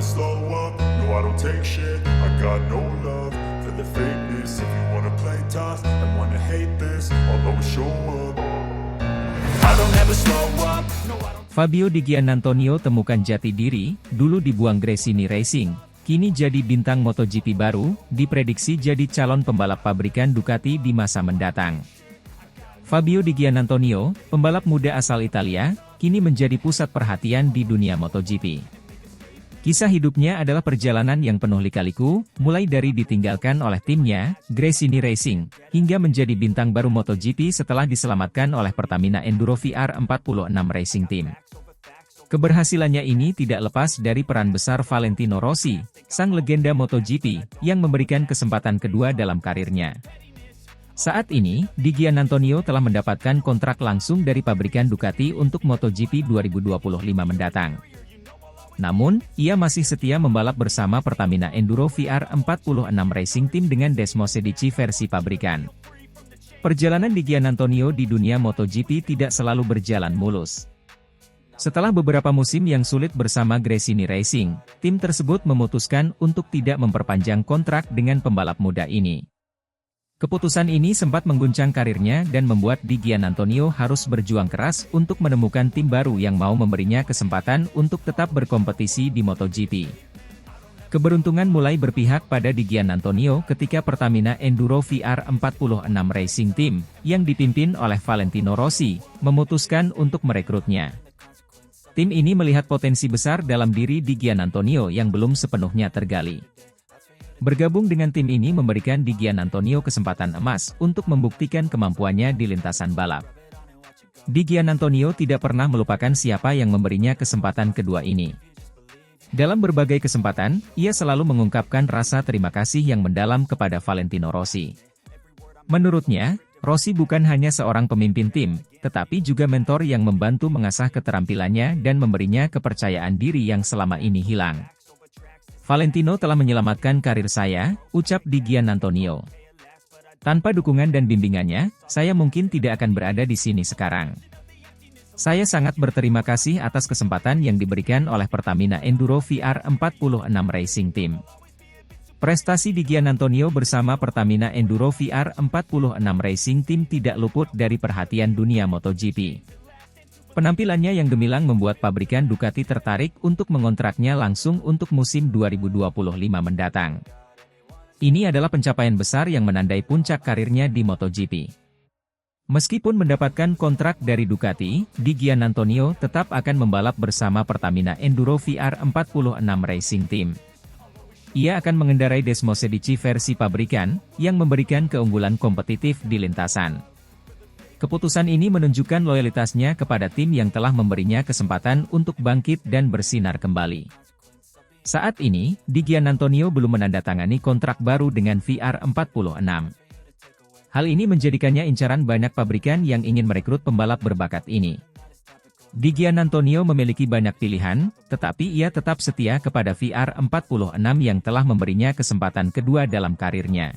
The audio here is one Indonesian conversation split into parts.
slow up, no I don't take shit. I got no love for the fakeness. If you wanna play tough and wanna hate this, I'll always show up. I don't ever slow up, no I don't. Fabio Di Giannantonio temukan jati diri, dulu dibuang Gresini Racing, kini jadi bintang MotoGP baru, diprediksi jadi calon pembalap pabrikan Ducati di masa mendatang. Fabio Di Giannantonio, pembalap muda asal Italia, kini menjadi pusat perhatian di dunia MotoGP. Kisah hidupnya adalah perjalanan yang penuh lika-liku, mulai dari ditinggalkan oleh timnya, Gresini Racing, hingga menjadi bintang baru MotoGP setelah diselamatkan oleh Pertamina Enduro VR46 Racing Team. Keberhasilannya ini tidak lepas dari peran besar Valentino Rossi, sang legenda MotoGP, yang memberikan kesempatan kedua dalam karirnya. Saat ini, Di Giannantonio telah mendapatkan kontrak langsung dari pabrikan Ducati untuk MotoGP 2025 mendatang. Namun, ia masih setia membalap bersama Pertamina Enduro VR46 Racing Team dengan Desmosedici versi pabrikan. Perjalanan Di Giannantonio di dunia MotoGP tidak selalu berjalan mulus. Setelah beberapa musim yang sulit bersama Gresini Racing, tim tersebut memutuskan untuk tidak memperpanjang kontrak dengan pembalap muda ini. Keputusan ini sempat mengguncang karirnya dan membuat Di Giannantonio harus berjuang keras untuk menemukan tim baru yang mau memberinya kesempatan untuk tetap berkompetisi di MotoGP. Keberuntungan mulai berpihak pada Di Giannantonio ketika Pertamina Enduro VR46 Racing Team, yang dipimpin oleh Valentino Rossi, memutuskan untuk merekrutnya. Tim ini melihat potensi besar dalam diri Di Giannantonio yang belum sepenuhnya tergali. Bergabung dengan tim ini memberikan Di Giannantonio kesempatan emas untuk membuktikan kemampuannya di lintasan balap. Di Giannantonio tidak pernah melupakan siapa yang memberinya kesempatan kedua ini. Dalam berbagai kesempatan, ia selalu mengungkapkan rasa terima kasih yang mendalam kepada Valentino Rossi. Menurutnya, Rossi bukan hanya seorang pemimpin tim, tetapi juga mentor yang membantu mengasah keterampilannya dan memberinya kepercayaan diri yang selama ini hilang. Valentino telah menyelamatkan karir saya, ucap Di Giannantonio. Tanpa dukungan dan bimbingannya, saya mungkin tidak akan berada di sini sekarang. Saya sangat berterima kasih atas kesempatan yang diberikan oleh Pertamina Enduro VR46 Racing Team. Prestasi Di Giannantonio bersama Pertamina Enduro VR46 Racing Team tidak luput dari perhatian dunia MotoGP. Penampilannya yang gemilang membuat pabrikan Ducati tertarik untuk mengontraknya langsung untuk musim 2025 mendatang. Ini adalah pencapaian besar yang menandai puncak karirnya di MotoGP. Meskipun mendapatkan kontrak dari Ducati, Di Giannantonio tetap akan membalap bersama Pertamina Enduro VR46 Racing Team. Ia akan mengendarai Desmosedici versi pabrikan, yang memberikan keunggulan kompetitif di lintasan. Keputusan ini menunjukkan loyalitasnya kepada tim yang telah memberinya kesempatan untuk bangkit dan bersinar kembali. Saat ini, Di Giannantonio belum menandatangani kontrak baru dengan VR46. Hal ini menjadikannya incaran banyak pabrikan yang ingin merekrut pembalap berbakat ini. Di Giannantonio memiliki banyak pilihan, tetapi ia tetap setia kepada VR46 yang telah memberinya kesempatan kedua dalam karirnya.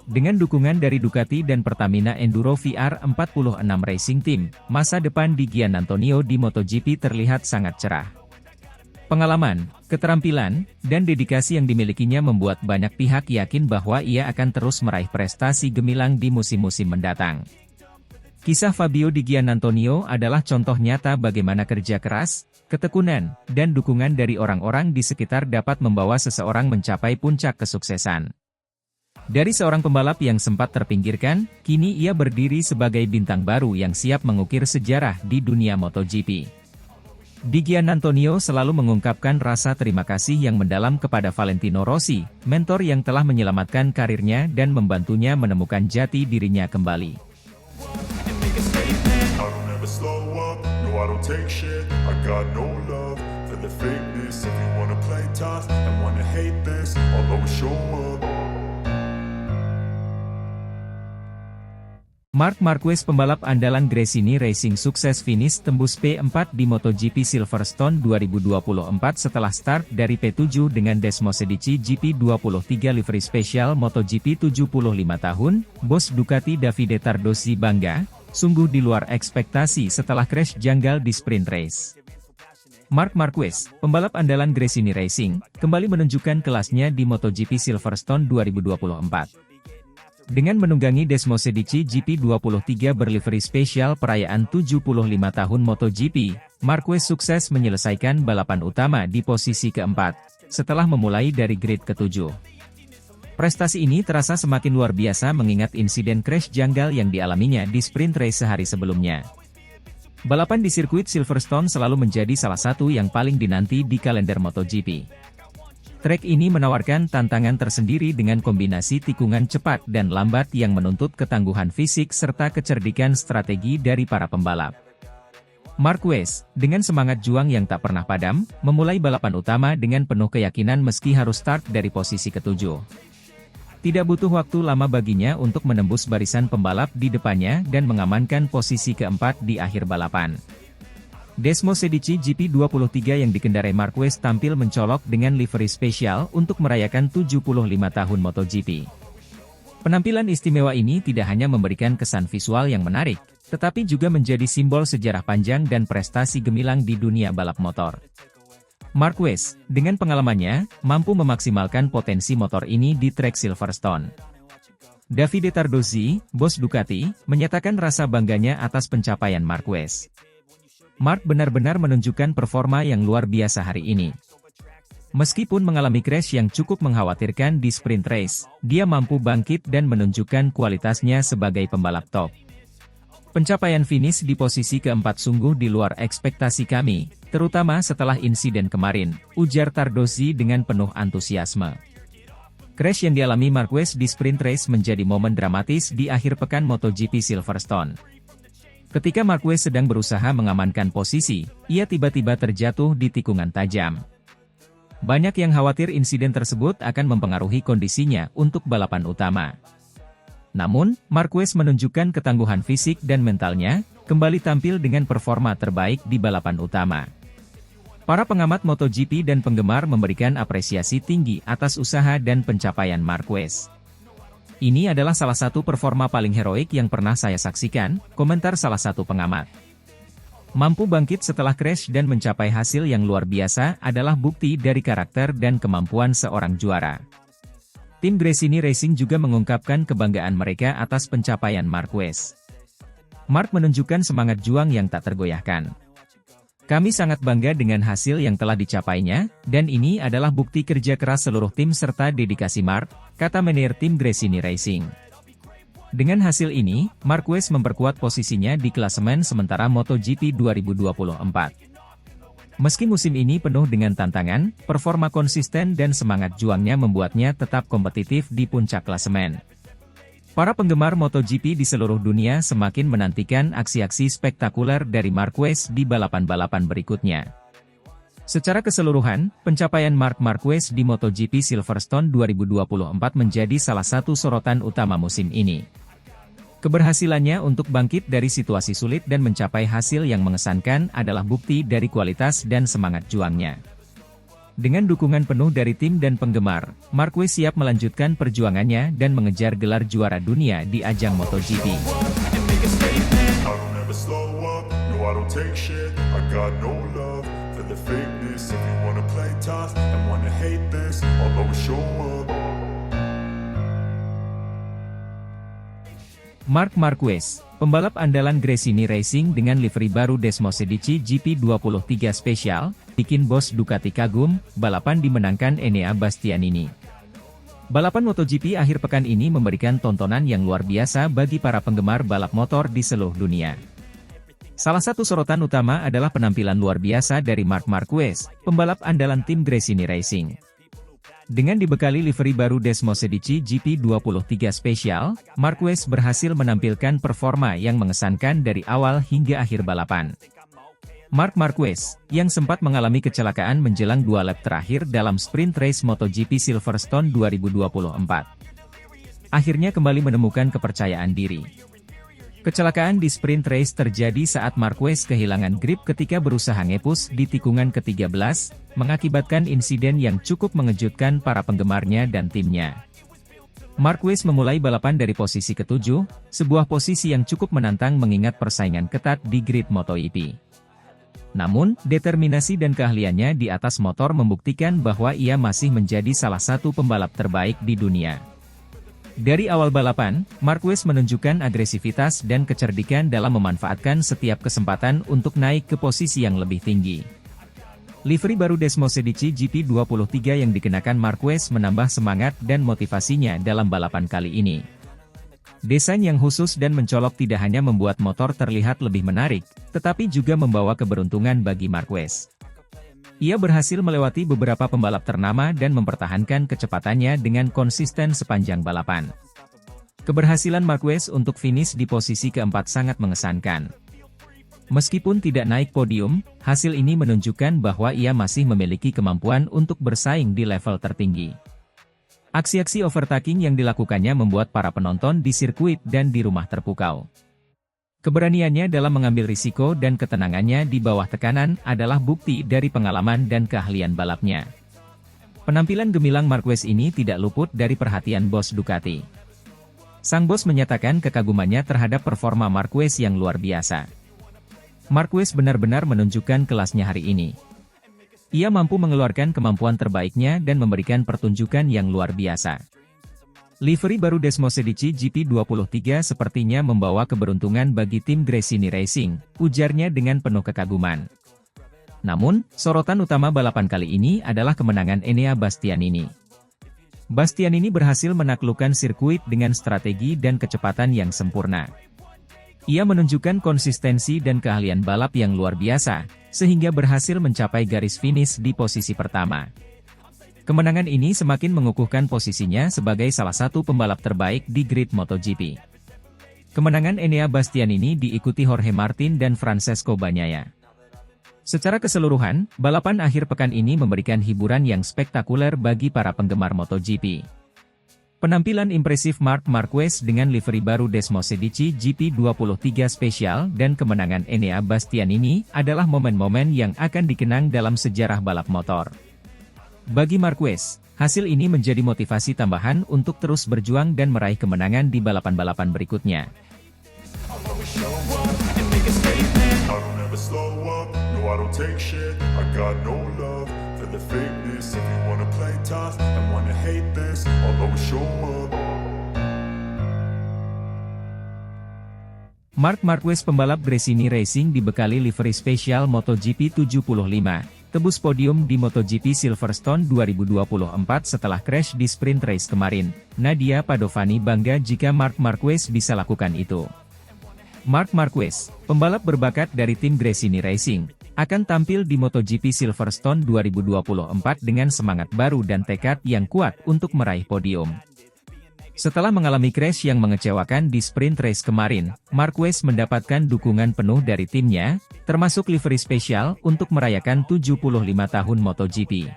Dengan dukungan dari Ducati dan Pertamina Enduro VR46 Racing Team, masa depan Di Giannantonio di MotoGP terlihat sangat cerah. Pengalaman, keterampilan, dan dedikasi yang dimilikinya membuat banyak pihak yakin bahwa ia akan terus meraih prestasi gemilang di musim-musim mendatang. Kisah Fabio Di Giannantonio adalah contoh nyata bagaimana kerja keras, ketekunan, dan dukungan dari orang-orang di sekitar dapat membawa seseorang mencapai puncak kesuksesan. Dari seorang pembalap yang sempat terpinggirkan, kini ia berdiri sebagai bintang baru yang siap mengukir sejarah di dunia MotoGP. Di Giannantonio selalu mengungkapkan rasa terima kasih yang mendalam kepada Valentino Rossi, mentor yang telah menyelamatkan karirnya dan membantunya menemukan jati dirinya kembali. Marc Marquez, pembalap andalan Gresini Racing, sukses finish tembus P4 di MotoGP Silverstone 2024 setelah start dari P7 dengan Desmosedici GP23 livery spesial MotoGP. 75 tahun, bos Ducati Davide Tardosi bangga, sungguh di luar ekspektasi setelah crash janggal di sprint race. Marc Marquez, pembalap andalan Gresini Racing, kembali menunjukkan kelasnya di MotoGP Silverstone 2024. Dengan menunggangi Desmosedici GP23 berlivery spesial perayaan 75 tahun MotoGP, Marquez sukses menyelesaikan balapan utama di posisi keempat, setelah memulai dari grid ketujuh. Prestasi ini terasa semakin luar biasa mengingat insiden crash janggal yang dialaminya di sprint race sehari sebelumnya. Balapan di sirkuit Silverstone selalu menjadi salah satu yang paling dinanti di kalender MotoGP. Trek ini menawarkan tantangan tersendiri dengan kombinasi tikungan cepat dan lambat yang menuntut ketangguhan fisik serta kecerdikan strategi dari para pembalap. Marquez, dengan semangat juang yang tak pernah padam, memulai balapan utama dengan penuh keyakinan meski harus start dari posisi ketujuh. Tidak butuh waktu lama baginya untuk menembus barisan pembalap di depannya dan mengamankan posisi keempat di akhir balapan. Desmosedici GP23 yang dikendarai Marquez tampil mencolok dengan livery spesial untuk merayakan 75 tahun MotoGP. Penampilan istimewa ini tidak hanya memberikan kesan visual yang menarik, tetapi juga menjadi simbol sejarah panjang dan prestasi gemilang di dunia balap motor. Marquez, dengan pengalamannya, mampu memaksimalkan potensi motor ini di trek Silverstone. Davide Tardozzi, bos Ducati, menyatakan rasa bangganya atas pencapaian Marquez. Marc benar-benar menunjukkan performa yang luar biasa hari ini. Meskipun mengalami crash yang cukup mengkhawatirkan di sprint race, dia mampu bangkit dan menunjukkan kualitasnya sebagai pembalap top. Pencapaian finish di posisi keempat sungguh di luar ekspektasi kami, terutama setelah insiden kemarin, ujar Tardozzi dengan penuh antusiasme. Crash yang dialami Marquez di sprint race menjadi momen dramatis di akhir pekan MotoGP Silverstone. Ketika Marquez sedang berusaha mengamankan posisi, ia tiba-tiba terjatuh di tikungan tajam. Banyak yang khawatir insiden tersebut akan mempengaruhi kondisinya untuk balapan utama. Namun, Marquez menunjukkan ketangguhan fisik dan mentalnya, kembali tampil dengan performa terbaik di balapan utama. Para pengamat MotoGP dan penggemar memberikan apresiasi tinggi atas usaha dan pencapaian Marquez. Ini adalah salah satu performa paling heroik yang pernah saya saksikan, komentar salah satu pengamat. Mampu bangkit setelah crash dan mencapai hasil yang luar biasa adalah bukti dari karakter dan kemampuan seorang juara. Tim Gresini Racing juga mengungkapkan kebanggaan mereka atas pencapaian Marquez. Marc menunjukkan semangat juang yang tak tergoyahkan. Kami sangat bangga dengan hasil yang telah dicapainya, dan ini adalah bukti kerja keras seluruh tim serta dedikasi Marc, kata manajer tim Gresini Racing. Dengan hasil ini, Marquez memperkuat posisinya di klasemen sementara MotoGP 2024. Meski musim ini penuh dengan tantangan, performa konsisten dan semangat juangnya membuatnya tetap kompetitif di puncak klasemen. Para penggemar MotoGP di seluruh dunia semakin menantikan aksi-aksi spektakuler dari Marquez di balapan-balapan berikutnya. Secara keseluruhan, pencapaian Marc Marquez di MotoGP Silverstone 2024 menjadi salah satu sorotan utama musim ini. Keberhasilannya untuk bangkit dari situasi sulit dan mencapai hasil yang mengesankan adalah bukti dari kualitas dan semangat juangnya. Dengan dukungan penuh dari tim dan penggemar, Marquez siap melanjutkan perjuangannya dan mengejar gelar juara dunia di ajang MotoGP. Marc Marquez, pembalap andalan Gresini Racing dengan livery baru Desmosedici GP23 spesial, bikin bos Ducati kagum, balapan dimenangkan Enea Bastianini. Balapan MotoGP akhir pekan ini memberikan tontonan yang luar biasa bagi para penggemar balap motor di seluruh dunia. Salah satu sorotan utama adalah penampilan luar biasa dari Marc Marquez, pembalap andalan tim Gresini Racing. Dengan dibekali livery baru Desmosedici GP23 spesial, Marquez berhasil menampilkan performa yang mengesankan dari awal hingga akhir balapan. Marc Marquez, yang sempat mengalami kecelakaan menjelang 2 lap terakhir dalam sprint race MotoGP Silverstone 2024, akhirnya kembali menemukan kepercayaan diri. Kecelakaan di sprint race terjadi saat Marquez kehilangan grip ketika berusaha ngepus di tikungan ke-13, mengakibatkan insiden yang cukup mengejutkan para penggemarnya dan timnya. Marquez memulai balapan dari posisi ke-7, sebuah posisi yang cukup menantang mengingat persaingan ketat di grid MotoGP. Namun, determinasi dan keahliannya di atas motor membuktikan bahwa ia masih menjadi salah satu pembalap terbaik di dunia. Dari awal balapan, Marquez menunjukkan agresivitas dan kecerdikan dalam memanfaatkan setiap kesempatan untuk naik ke posisi yang lebih tinggi. Livery baru Desmosedici GP23 yang dikenakan Marquez menambah semangat dan motivasinya dalam balapan kali ini. Desain yang khusus dan mencolok tidak hanya membuat motor terlihat lebih menarik, tetapi juga membawa keberuntungan bagi Marquez. Ia berhasil melewati beberapa pembalap ternama dan mempertahankan kecepatannya dengan konsisten sepanjang balapan. Keberhasilan Marquez untuk finish di posisi keempat sangat mengesankan. Meskipun tidak naik podium, hasil ini menunjukkan bahwa ia masih memiliki kemampuan untuk bersaing di level tertinggi. Aksi-aksi overtaking yang dilakukannya membuat para penonton di sirkuit dan di rumah terpukau. Keberaniannya dalam mengambil risiko dan ketenangannya di bawah tekanan adalah bukti dari pengalaman dan keahlian balapnya. Penampilan gemilang Marquez ini tidak luput dari perhatian bos Ducati. Sang bos menyatakan kekagumannya terhadap performa Marquez yang luar biasa. Marquez benar-benar menunjukkan kelasnya hari ini. Ia mampu mengeluarkan kemampuan terbaiknya dan memberikan pertunjukan yang luar biasa. Livery baru Desmosedici GP23 sepertinya membawa keberuntungan bagi tim Gresini Racing, ujarnya dengan penuh kekaguman. Namun, sorotan utama balapan kali ini adalah kemenangan Enea Bastianini. Bastianini berhasil menaklukkan sirkuit dengan strategi dan kecepatan yang sempurna. Ia menunjukkan konsistensi dan keahlian balap yang luar biasa, sehingga berhasil mencapai garis finish di posisi pertama. Kemenangan ini semakin mengukuhkan posisinya sebagai salah satu pembalap terbaik di grid MotoGP. Kemenangan Enea Bastianini diikuti Jorge Martin dan Francesco Bagnaia. Secara keseluruhan, balapan akhir pekan ini memberikan hiburan yang spektakuler bagi para penggemar MotoGP. Penampilan impresif Marc Marquez dengan livery baru Desmosedici GP23 spesial dan kemenangan Enea Bastianini adalah momen-momen yang akan dikenang dalam sejarah balap motor. Bagi Marquez, hasil ini menjadi motivasi tambahan untuk terus berjuang dan meraih kemenangan di balapan-balapan berikutnya. Marc Marquez pembalap Gresini Racing dibekali livery spesial MotoGP 75, tebus podium di MotoGP Silverstone 2024 setelah crash di sprint race kemarin. Nadia Padovani bangga jika Marc Marquez bisa lakukan itu. Marc Marquez, pembalap berbakat dari tim Gresini Racing, akan tampil di MotoGP Silverstone 2024 dengan semangat baru dan tekad yang kuat untuk meraih podium. Setelah mengalami crash yang mengecewakan di sprint race kemarin, Marquez mendapatkan dukungan penuh dari timnya, termasuk livery spesial untuk merayakan 75 tahun MotoGP.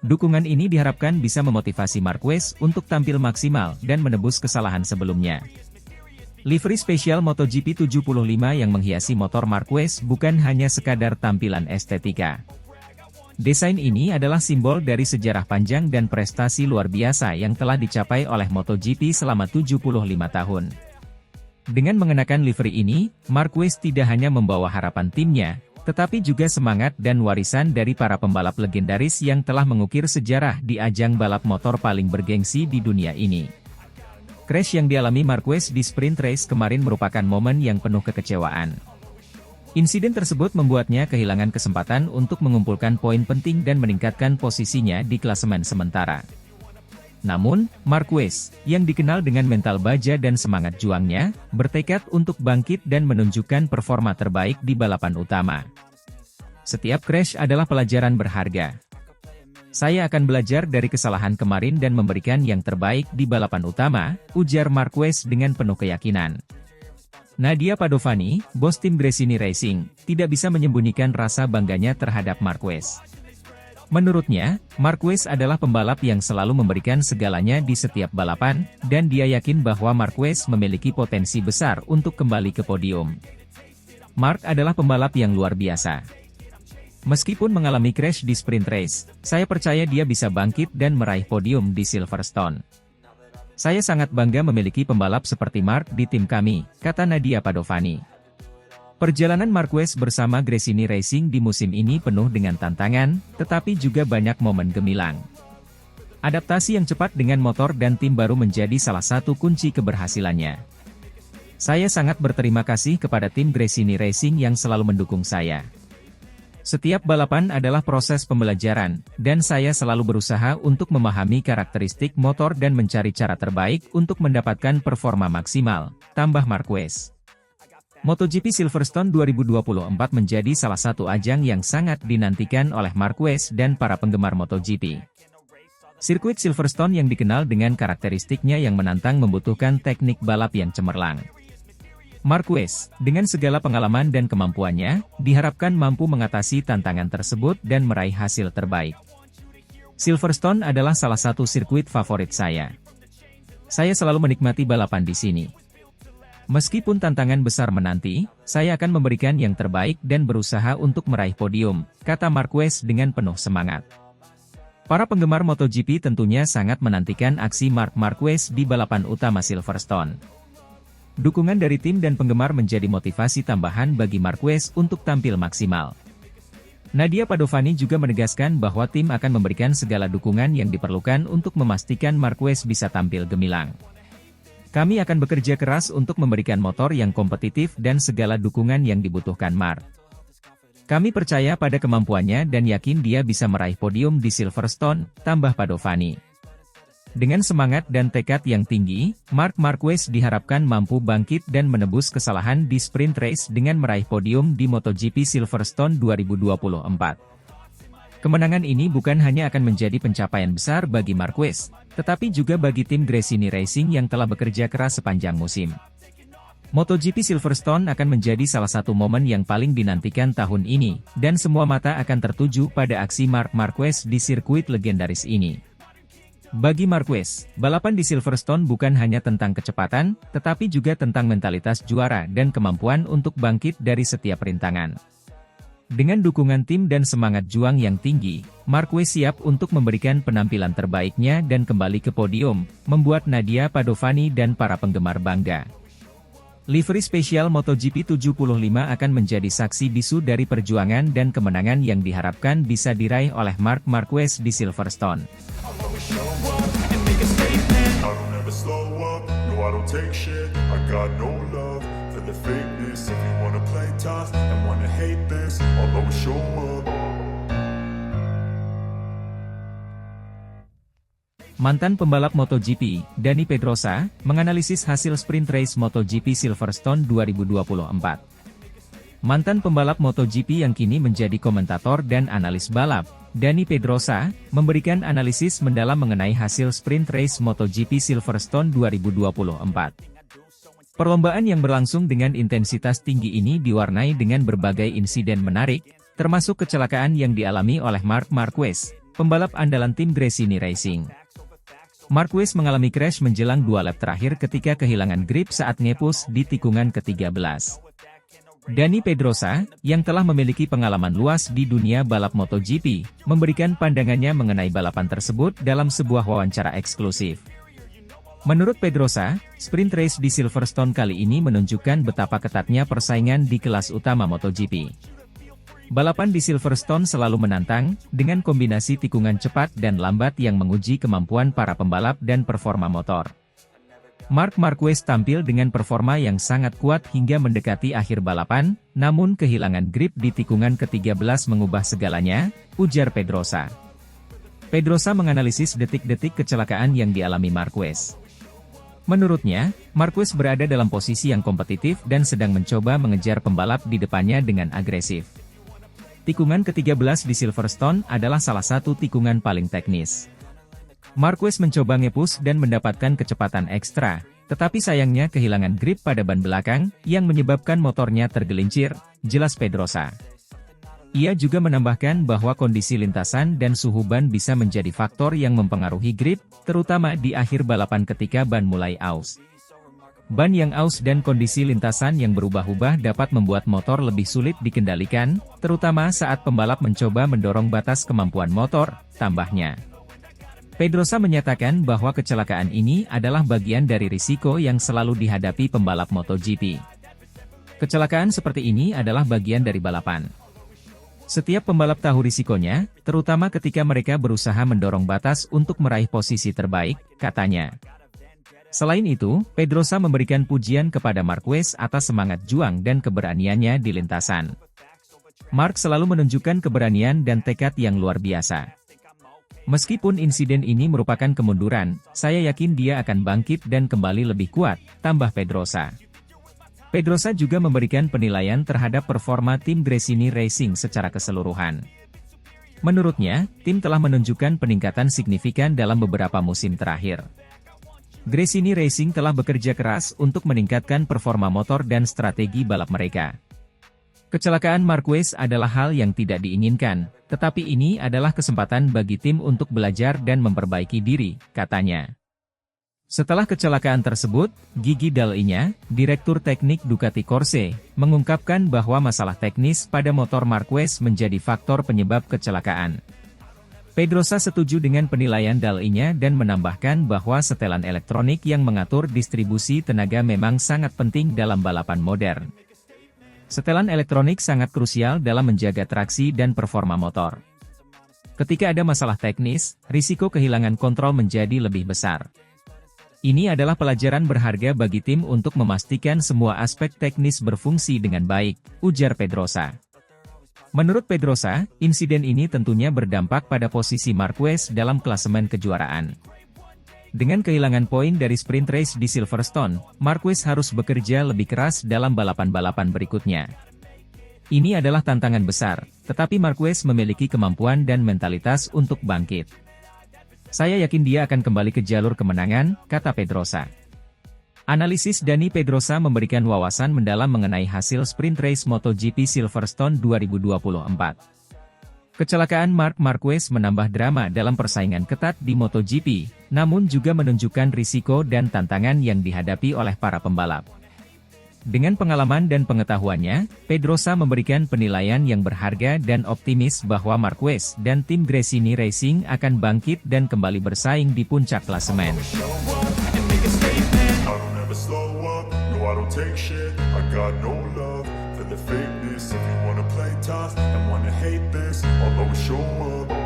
Dukungan ini diharapkan bisa memotivasi Marquez untuk tampil maksimal dan menebus kesalahan sebelumnya. Livery spesial MotoGP 75 yang menghiasi motor Marquez bukan hanya sekadar tampilan estetika. Desain ini adalah simbol dari sejarah panjang dan prestasi luar biasa yang telah dicapai oleh MotoGP selama 75 tahun. Dengan mengenakan livery ini, Marquez tidak hanya membawa harapan timnya, tetapi juga semangat dan warisan dari para pembalap legendaris yang telah mengukir sejarah di ajang balap motor paling bergengsi di dunia ini. Crash yang dialami Marquez di sprint race kemarin merupakan momen yang penuh kekecewaan. Insiden tersebut membuatnya kehilangan kesempatan untuk mengumpulkan poin penting dan meningkatkan posisinya di klasemen sementara. Namun, Marquez, yang dikenal dengan mental baja dan semangat juangnya, bertekad untuk bangkit dan menunjukkan performa terbaik di balapan utama. Setiap crash adalah pelajaran berharga. Saya akan belajar dari kesalahan kemarin dan memberikan yang terbaik di balapan utama, ujar Marquez dengan penuh keyakinan. Nadia Padovani, bos tim Gresini Racing, tidak bisa menyembunyikan rasa bangganya terhadap Marquez. Menurutnya, Marquez adalah pembalap yang selalu memberikan segalanya di setiap balapan, dan dia yakin bahwa Marquez memiliki potensi besar untuk kembali ke podium. Marc adalah pembalap yang luar biasa. Meskipun mengalami crash di sprint race, saya percaya dia bisa bangkit dan meraih podium di Silverstone. Saya sangat bangga memiliki pembalap seperti Marc di tim kami, kata Nadia Padovani. Perjalanan Marquez bersama Gresini Racing di musim ini penuh dengan tantangan, tetapi juga banyak momen gemilang. Adaptasi yang cepat dengan motor dan tim baru menjadi salah satu kunci keberhasilannya. Saya sangat berterima kasih kepada tim Gresini Racing yang selalu mendukung saya. Setiap balapan adalah proses pembelajaran, dan saya selalu berusaha untuk memahami karakteristik motor dan mencari cara terbaik untuk mendapatkan performa maksimal, tambah Marquez. MotoGP Silverstone 2024 menjadi salah satu ajang yang sangat dinantikan oleh Marquez dan para penggemar MotoGP. Sirkuit Silverstone yang dikenal dengan karakteristiknya yang menantang membutuhkan teknik balap yang cemerlang. Marquez, dengan segala pengalaman dan kemampuannya, diharapkan mampu mengatasi tantangan tersebut dan meraih hasil terbaik. Silverstone adalah salah satu sirkuit favorit saya. Saya selalu menikmati balapan di sini. Meskipun tantangan besar menanti, saya akan memberikan yang terbaik dan berusaha untuk meraih podium, kata Marquez dengan penuh semangat. Para penggemar MotoGP tentunya sangat menantikan aksi Marc Marquez di balapan utama Silverstone. Dukungan dari tim dan penggemar menjadi motivasi tambahan bagi Marquez untuk tampil maksimal. Nadia Padovani juga menegaskan bahwa tim akan memberikan segala dukungan yang diperlukan untuk memastikan Marquez bisa tampil gemilang. Kami akan bekerja keras untuk memberikan motor yang kompetitif dan segala dukungan yang dibutuhkan Marc. Kami percaya pada kemampuannya dan yakin dia bisa meraih podium di Silverstone, tambah Padovani. Dengan semangat dan tekad yang tinggi, Marc Marquez diharapkan mampu bangkit dan menebus kesalahan di sprint race dengan meraih podium di MotoGP Silverstone 2024. Kemenangan ini bukan hanya akan menjadi pencapaian besar bagi Marquez, tetapi juga bagi tim Gresini Racing yang telah bekerja keras sepanjang musim. MotoGP Silverstone akan menjadi salah satu momen yang paling dinantikan tahun ini, dan semua mata akan tertuju pada aksi Marc Marquez di sirkuit legendaris ini. Bagi Marquez, balapan di Silverstone bukan hanya tentang kecepatan, tetapi juga tentang mentalitas juara dan kemampuan untuk bangkit dari setiap rintangan. Dengan dukungan tim dan semangat juang yang tinggi, Marquez siap untuk memberikan penampilan terbaiknya dan kembali ke podium, membuat Nadia Padovani dan para penggemar bangga. Livery spesial MotoGP 75 akan menjadi saksi bisu dari perjuangan dan kemenangan yang diharapkan bisa diraih oleh Marc Marquez di Silverstone. Mantan pembalap MotoGP, Dani Pedrosa, menganalisis hasil sprint race MotoGP Silverstone 2024. Mantan pembalap MotoGP yang kini menjadi komentator dan analis balap, Dani Pedrosa, memberikan analisis mendalam mengenai hasil sprint race MotoGP Silverstone 2024. Perlombaan yang berlangsung dengan intensitas tinggi ini diwarnai dengan berbagai insiden menarik, termasuk kecelakaan yang dialami oleh Marc Marquez, pembalap andalan tim Gresini Racing. Marquez mengalami crash menjelang 2 lap terakhir ketika kehilangan grip saat nge-push di tikungan ke-13. Dani Pedrosa, yang telah memiliki pengalaman luas di dunia balap MotoGP, memberikan pandangannya mengenai balapan tersebut dalam sebuah wawancara eksklusif. Menurut Pedrosa, sprint race di Silverstone kali ini menunjukkan betapa ketatnya persaingan di kelas utama MotoGP. Balapan di Silverstone selalu menantang, dengan kombinasi tikungan cepat dan lambat yang menguji kemampuan para pembalap dan performa motor. Marc Marquez tampil dengan performa yang sangat kuat hingga mendekati akhir balapan, namun kehilangan grip di tikungan ke-13 mengubah segalanya, ujar Pedrosa. Pedrosa menganalisis detik-detik kecelakaan yang dialami Marquez. Menurutnya, Marquez berada dalam posisi yang kompetitif dan sedang mencoba mengejar pembalap di depannya dengan agresif. Tikungan ke-13 di Silverstone adalah salah satu tikungan paling teknis. Marquez mencoba nge-push dan mendapatkan kecepatan ekstra, tetapi sayangnya kehilangan grip pada ban belakang, yang menyebabkan motornya tergelincir, jelas Pedrosa. Ia juga menambahkan bahwa kondisi lintasan dan suhu ban bisa menjadi faktor yang mempengaruhi grip, terutama di akhir balapan ketika ban mulai aus. Ban yang aus dan kondisi lintasan yang berubah-ubah dapat membuat motor lebih sulit dikendalikan, terutama saat pembalap mencoba mendorong batas kemampuan motor, tambahnya. Pedrosa menyatakan bahwa kecelakaan ini adalah bagian dari risiko yang selalu dihadapi pembalap MotoGP. Kecelakaan seperti ini adalah bagian dari balapan. Setiap pembalap tahu risikonya, terutama ketika mereka berusaha mendorong batas untuk meraih posisi terbaik, katanya. Selain itu, Pedrosa memberikan pujian kepada Marquez atas semangat juang dan keberaniannya di lintasan. Mark selalu menunjukkan keberanian dan tekad yang luar biasa. Meskipun insiden ini merupakan kemunduran, saya yakin dia akan bangkit dan kembali lebih kuat, tambah Pedrosa. Pedrosa juga memberikan penilaian terhadap performa tim Gresini Racing secara keseluruhan. Menurutnya, tim telah menunjukkan peningkatan signifikan dalam beberapa musim terakhir. Gresini Racing telah bekerja keras untuk meningkatkan performa motor dan strategi balap mereka. Kecelakaan Marquez adalah hal yang tidak diinginkan, tetapi ini adalah kesempatan bagi tim untuk belajar dan memperbaiki diri, katanya. Setelah kecelakaan tersebut, Gigi Dall'Igna, Direktur Teknik Ducati Corse, mengungkapkan bahwa masalah teknis pada motor Marquez menjadi faktor penyebab kecelakaan. Pedrosa setuju dengan penilaian Dall'Igna dan menambahkan bahwa setelan elektronik yang mengatur distribusi tenaga memang sangat penting dalam balapan modern. Setelan elektronik sangat krusial dalam menjaga traksi dan performa motor. Ketika ada masalah teknis, risiko kehilangan kontrol menjadi lebih besar. Ini adalah pelajaran berharga bagi tim untuk memastikan semua aspek teknis berfungsi dengan baik, ujar Pedrosa. Menurut Pedrosa, insiden ini tentunya berdampak pada posisi Marquez dalam klasemen kejuaraan. Dengan kehilangan poin dari sprint race di Silverstone, Marquez harus bekerja lebih keras dalam balapan-balapan berikutnya. Ini adalah tantangan besar, tetapi Marquez memiliki kemampuan dan mentalitas untuk bangkit. Saya yakin dia akan kembali ke jalur kemenangan, kata Pedrosa. Analisis Dani Pedrosa memberikan wawasan mendalam mengenai hasil sprint race MotoGP Silverstone 2024. Kecelakaan Marc Marquez menambah drama dalam persaingan ketat di MotoGP, namun juga menunjukkan risiko dan tantangan yang dihadapi oleh para pembalap. Dengan pengalaman dan pengetahuannya, Pedrosa memberikan penilaian yang berharga dan optimis bahwa Marquez dan tim Gresini Racing akan bangkit dan kembali bersaing di puncak klasemen. Slow up, no I don't take shit, I got no love for the fakeness. If you wanna play tough and wanna hate this, I'll always show up.